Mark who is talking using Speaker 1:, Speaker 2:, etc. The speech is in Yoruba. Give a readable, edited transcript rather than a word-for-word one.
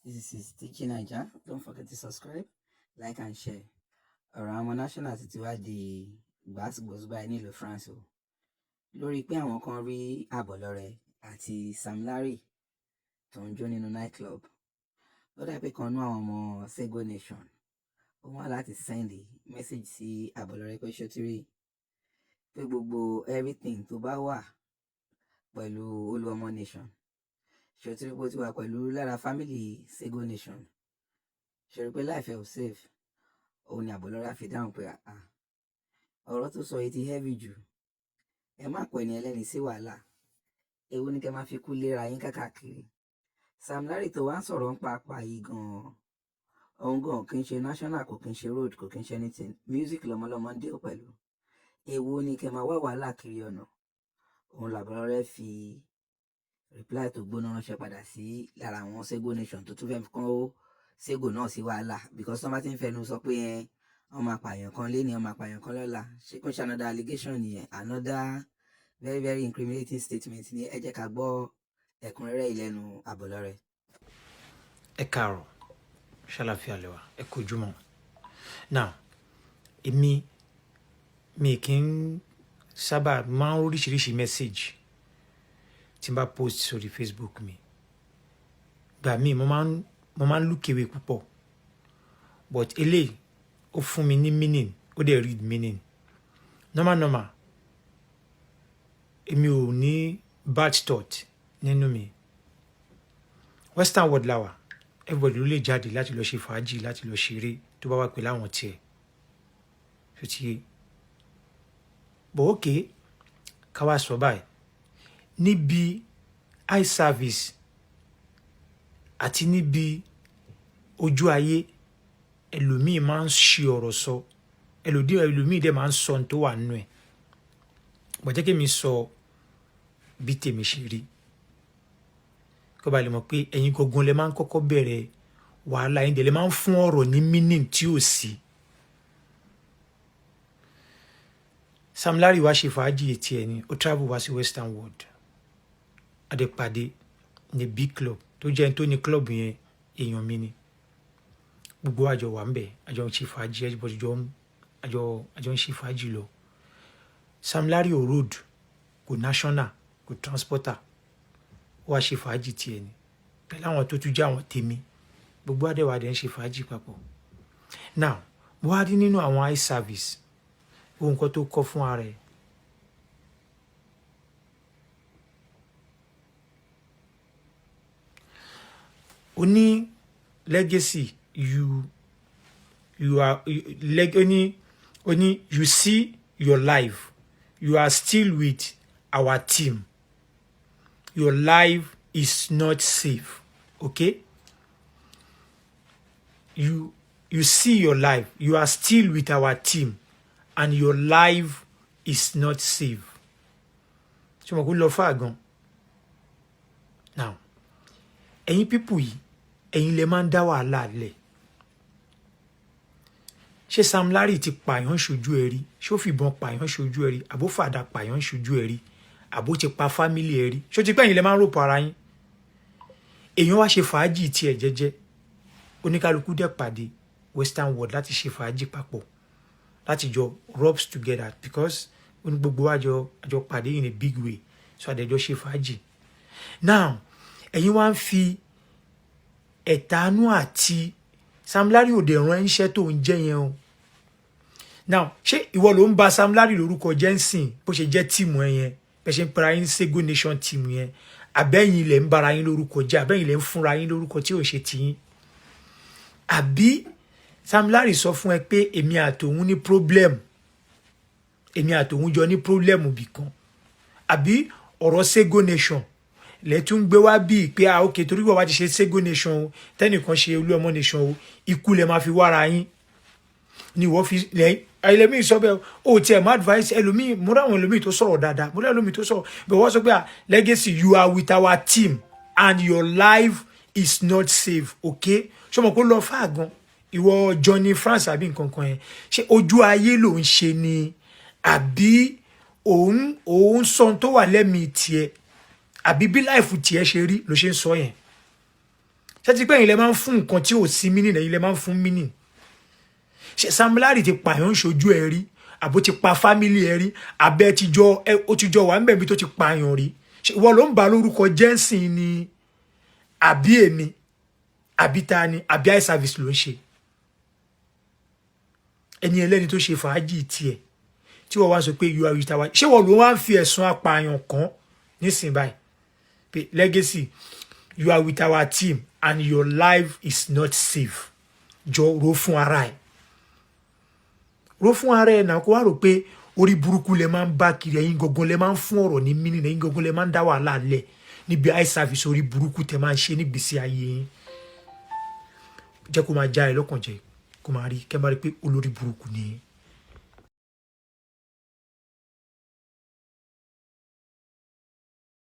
Speaker 1: This is DIGINAIJA. Don't forget to subscribe, like and share. Oluomo national ti wá di gbàsgbòs báyìí ní Ilu Frnace o. Lórí pé àwọn kan rí Abọ̀lọ́rẹ̀ àti Sam Larry tó ń jó nínú nightclub. Ó dà pé kan nú àwọn ọmọ Sego Nation. Ó wá láti send message sí Abọ̀lọ́rẹ̀ pé ṣó ti rí pé gbogbo everything tó bá wà pẹ̀lú Oluomo Nation. Ṣó ti rí pé ó ti wà pẹ̀lú lára family Sego Nation. Ṣó rí pé life ẹ̀ ò safe. Òun ni Abọ̀lọ́rẹ̀ fi dáhùn pé ọ̀rọ̀ tó sọ yìí ti heavy jù. Ẹ má pè ní ẹlẹ́ni sí wàhálà. Èwo ni kẹ́ máa fi kú léra yín káàkiri. Sam Larry tó wá ń sọ̀rọ̀ ń pàápàá yìí gan-an. Òun gan kì í ṣe national, kò kì í ṣe road, kò kì í ṣe anything. Music lọmọlọmọ ń dé pẹ̀lú. Èwo ni kẹ́ máa wá wàhálà kiri ọ̀nà. Òun l'Abọ̀lọ́rẹ̀ fi reply tó gbóná ránṣẹ́ padà sí lára àwọn Sego Nation tó tún fẹ́ kó Sego náà sí wàhálà, because wọ́n bá ti ń fẹnu sọ pé wọ́n máa pààyàn kan léni, wọ́n máa pààyàn kan lọ́la. Ṣé kò ṣe another allegation nìyẹn? Another very very incriminating statement ni. Ẹ jẹ́ ká gbọ́ ẹ̀kúnrẹ́rẹ́ ìlẹ́nu Abọ̀lọ́rẹ̀.
Speaker 2: Ẹ káàárọ̀, ṣàlàáfíà lẹ wà, ẹ kú ojúmọ́. Now, èmi mi kì í sábà máa ń oríṣiríṣi message tí n bá post sórí Facebook mi. Gbà mí mo máa ń look away púpọ̀, but eléyìí ó fún mi ní meaning, ó dẹ̀ read meaning. Normal èmi ò ní bad thought nínú mi. Western world la wà, everybody ló lè jáde láti lọ ṣe fàájì, láti lọ ṣeré tó bá wà pẹ̀lú àwọn tiẹ̀. Ṣó ti yé? But okay, ká wá sọ báyìí. Níbi eye service àti níbi ojú ayé, ẹlòmíì máa ń ṣe ọ̀rọ̀ sọ, ẹlòmíì dẹ̀ máa ń sọ tó wà nínú ẹ̀. But jẹ́ kí mi sọ bí tèmi ṣe rí, kó ba lè mọ̀ pé ẹ̀yin gangan lẹ máa ń kọ́kọ́ bẹ̀rẹ̀ wàhálà, ẹ̀yin dẹ̀ lẹ máa ń fún ọ̀rọ̀ ní meaning tí ò sí. Sam Larry wá ṣe fàájì etí ẹ̀ ni, ó travel wá sí Western world. Adépàdé ní big club tó jẹ́ tó ní club yẹn èèyàn mi ni. Gbogbo àjọ wà ń bẹ̀, àjọ ń ṣe fàájì, everybody àjọ ń ṣe fàájì lọ. Sam Larry ò road, kò national, kò transporter. Ó wá ṣe fàájì tiẹ̀ ni. Pẹ̀lú àwọn tó tún jẹ́ àwọn tèmi. Gbogbo àdẹ̀wàdẹ̀ ń ṣe fàájì papọ̀. Now, mo wá rí nínú àwọn eye service ohun kan tó kọ́ fún ara ẹ̀. Ó ní legacy, you see your life, you are still with our team. Your life is not safe, okay? You see your life, you are still with our team, and your life is not safe. So mo kò lọ fà gan. Now, ẹ̀yin people yìí, ẹ̀yin lẹ máa ń dá wàhálà lẹ̀. Ṣé Sam Larry ti pààyàn ṣojú ẹ rí? Ṣé ó fìbọn pààyàn ṣojú ẹ rí? Àbó fàdà pààyàn ṣojú ẹ rí? Àbó ti pa family ẹ rí? Ṣé ó ti pé ẹ̀yin lẹ máa ń ròpọ̀ ara yín? Èèyàn wá ṣe fàájì tiẹ̀ jẹ́jẹ́. Oníkálukú dẹ̀ pàdé Western world láti ṣe fàájì papọ̀, láti jọ rubs together, because oní gbogbo àjọ pàdé in a big way. So àdẹjọ ṣe fàájì. Now, ẹ̀yin wá ń fi ẹ̀tanú àti Sam Larry ò dẹ̀ rán iṣẹ́ tó ń jẹ́ yẹn o. Now, ṣé ìwọ ló ń ba Sam Larry lórúkọ jẹ́ ń sìn bó ṣe jẹ́ tíìmù ẹ yẹn, bẹ́ẹ̀ ṣe ń para yín Sego Nation tíìmù yẹn, àbẹ́yìn ilẹ̀ ń bara yín lórúkọ jẹ́, àbẹ́yìn ilẹ̀ ń fúnra yín lórúkọ tí ò ṣe tiyín? Àbí Sam Larry sọ fún ẹ pé èmi àtòun ní problem, èmi àtòun jọ ní problem bìkan? Àbí ọ̀rọ̀ Sego Nation lẹ tún gbé wá bíi pé okay, torí wọ́n wá ti ṣe Sego Nation o, tẹ́nìkan ṣe Oluomo Nation o, ikú lẹ máa fi wára yín ni wọ́n fi lẹ́yìn. Ẹlòmíì sọ bẹ́ẹ̀ o tiẹ̀ má advice ẹlòmíì, mo rí àwọn ẹlòmíì tó sọ̀rọ̀ dáadáa, mo rí ẹlòmíì tó sọ̀rọ̀ bẹ́ẹ̀ wọ́n sọ pé legacy, you are with our team and your life is not safe, okay? Ṣé mo kó lọ fà gan ìwọ Johnny France àbí nǹkan kan yẹn? Ṣé ojú ayé ló ń ṣe ni àbí òun sọ tó wà lẹ́mìí tiẹ̀? àbí bí láìfù tiẹ̀ ṣe rí ló ṣe ń sọ yẹn ṣé ti pé ẹ̀yin lẹ máa ń fún nǹkan tí ò sí mínì ẹ̀yin lẹ máa ń fún mínì ṣe Sam Larry ti pààyàn ṣojú ẹ rí àbó ti pa fámílì ẹ rí àbẹ ó ti jọ wà ń bẹ̀bí tó ti pààyàn rí wọ́n ló ń ba lórúkọ jẹ́nsìn ni àbí èmi àbí ta ni àbí eye service ló ń ṣe ẹni ẹlẹ́ni tó ṣe fàájì tiẹ̀ tí wọ́n wá sọ pé you are with our ṣé wọ́n ló wá ń fi ẹ̀sùn apààyàn kan nísìnyí báyìí pé legacy you are with our team and your life is not safe jọ ro fún ara ẹ̀ náà kó wá rò pé orí burúkú lẹ máa ń bá kiri ẹ̀yin gangan lẹ máa ń fún ọ̀rọ̀ ní mínì ẹ̀yin gangan lẹ máa ń dá wàhálà lẹ̀ níbi eye service orí burúkú tẹ máa ń ṣe nígbèsí ayé yín jẹ́ kó máa já ẹ lọ́kàn jẹ́ kó máa rí kẹ́ máa rí pé olórí burúkú ni